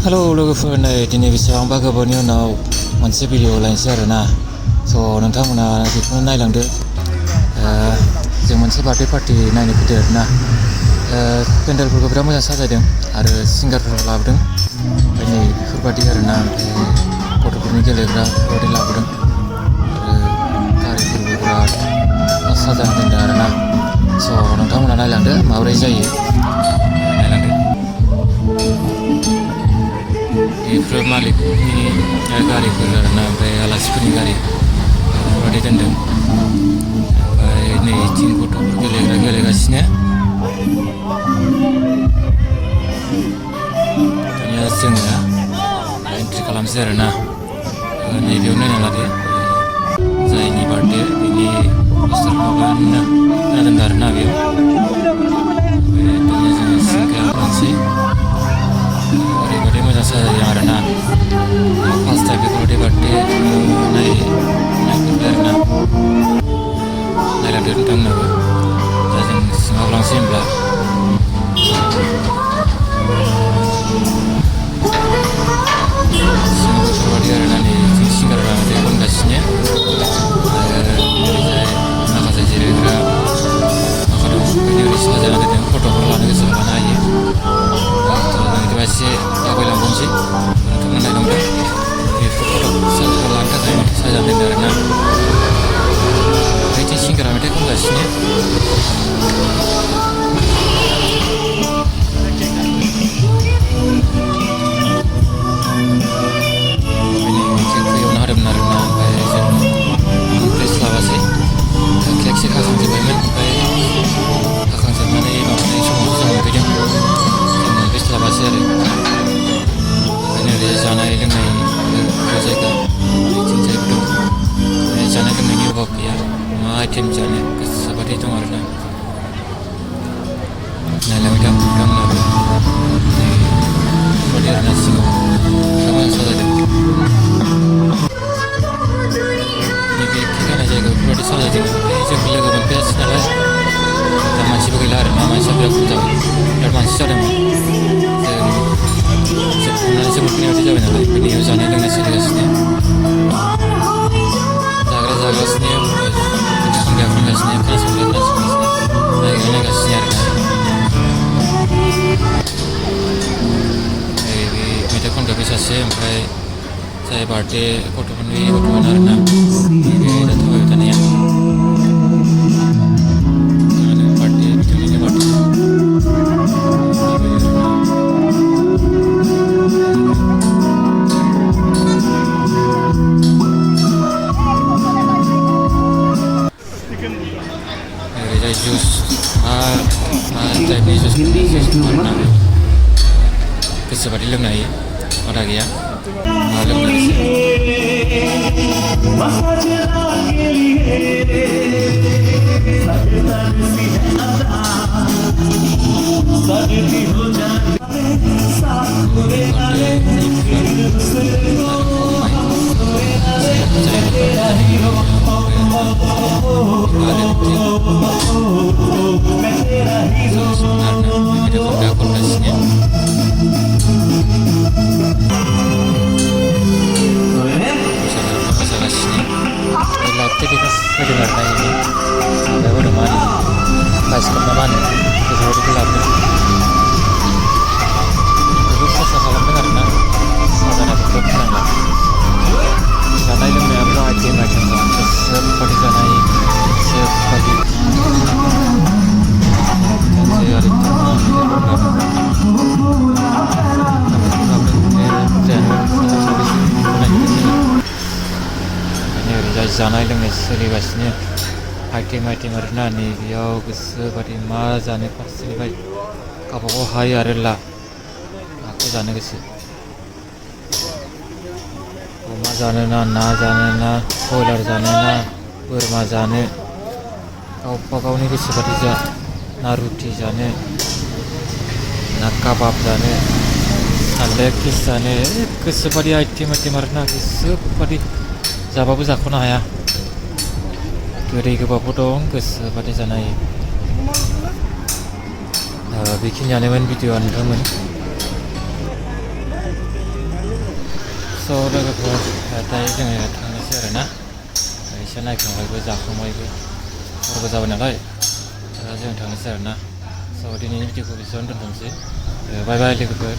Hello लोगोफोर, नै दिनै बेसेबांबा गोबावनि उनाव मोनसे भिडिअ लायनोसै आरोना। नोंथांमोना बेखौनो नायलांदो। जों मोनसे बार्थडे पार्टि नायनो फैदों आरोना। पेन्डेलफोरखौ बिराद मोजां साजायदों आरो सिंगारफोर लाबोदों। ओमफ्राय नै बेफोरबायदि आरोना, ओमफ्राय गथ'फोरनि गेलेग्रा बेफोरबायदि लाबोदों आरो गारिफोरबो बिराद साजायना दोनदों आरोना। नोंथांमोना नायलांदो माबोरै जायो, नायलांदो। बेफोर मालिकनि गारिफोर आरोना, ओमफ्राय आलासिफोरनि गारि बेफोरबायदि दोनदों। ओमफ्राय नैथिं गथ'फोर गेलेगासिनो। दानिया जोङो एन्ट्रि खालामसै आरोना। नैबेयाव नायना लादो, जायनि बार्थडे बेनि पस्टार माबाना दोनदों आरोना बेयाव। ओमफ्राय दानिया जोङो सिंगायाव थांसै। ओरैबायदि मोजां साजायो आरोना। फार्स्ट टाइम बेफोरबायदि बार्थडे नायफेरबाय आरोना। नायलांदो नोंथांमोनाबो। दा जों सिङाव लांसै होनब्ला। सिङाव बेफोरबायदि आरोना, नै जों सिंगारफ्रा मेथाइ खनगासिनो आरो ओरैजाय माखासे जिरायग्रा माखा दं, बेनि ओरै साजायना दोनदों। फट'फोर लानो गोसोबा लानो हायो। बिदिबा एसे आवगायलांबावनोसै, नोंथांमोना नायलांदो। बेफोर फट' लानो थाखाय साजायना दोनदों आरोना। बैथिं सिंगारा मेथाइ खनगासिनो। फैयावनो हादोंमोन आरोना, ओमफ्राय जों मोनफैस्लाबासै। केकसो हाखांजोब्बायमोन, ओमफ्राय हाखांजोबनानै माबानाय समाव जों मोनफैदों। जों मोनफैस्लाबासै आरो। ओंखायनो ओरैजाय जानाय लोंनाय जायगा बिथिंजायबो दं। जानाय लोंनायनि अभाब गैया, मा आइटेम जानो गोसोबादि दं आरोना। नायलांबाय था नोंथांमोनाबो। बेफोरबायदि आरोना, सिङाव मोजां साजायदों। नैबे केक हानाय जायगायाव बेफोरबायदि साजायदों। ओमफ्राय जों लोगो मोनफैयासै नालाय, दा मानसिबो गैला आरोना। मानसिया बिराद खम जाबाय, बिराद मानसि जादोंमोन। जोबनानैसो मोनफैनाय बायदि जाबाय नालाय, बेनियाव जानाय लोंनाय सोलिगासिनो। जागासिनो, मेथाइ खनगासिनो, खोनासंगासिनो, नायगासिनो आरोना। बे मेथाइ खनग्रा बे सासे, ओमफ्राय जाय बार्थडे गथ'फोरनि गथ'मोन आरोना, बे दा थाबाय थानाया। बार्थडे बिथांनिनो बार्थडे। ओरैजाय जुस, मा टाइपनि जुस आरोना, गोसोबादि लोंनो हायो, बादा गैया। मा लोंनो गोसो। फैदों आरोना, ini माबायाव होदों, मा होनो बाइस्कप ना मा होनो, बेफोरबायदिखौ लाबोदों। जोबोद खस्थ' खालामदों आरोना, साजायनायफोरखौ बुंनांला। जानाय लोंनायाबो आइटेम दं, गोसोबादि जानाय, गोसोबादि ओरैजाय जानाय लोंनाय सोलिगासिनो। आइटेम आरोना, नैबेयाव गोसोबादि मा जानो फारसेनिफ्राय गावबागाव हायो आरो माखौ जानो गोसो। अमा जानो ना जानो ना बयलार जानो ना बोरमा जानो, गावबा गावनि गोसोबादि जा। ना रुटि जानो, ना काबाब जानो, ना लेग पिस जानो, गोसोबादि आइटेम आरोना, गोसोबादि जाबाबो जाख'नो हाया। गोदै गोबाबबो दं, गोसोबादि जानो हायो। बेखिनियानोमोन भिडिअ'आ नोंथांमोन। स' लोगोफोर दायो जोङो थांनोसै आरोना एसे नायखांबायबो जाखांबायबो हरबो जाबाय नालाय जों थांनोसै आरोना स' दिनैनि भिडिअखौ बेसेबां दोनथ'नोसै बाय बाय लोगोफोर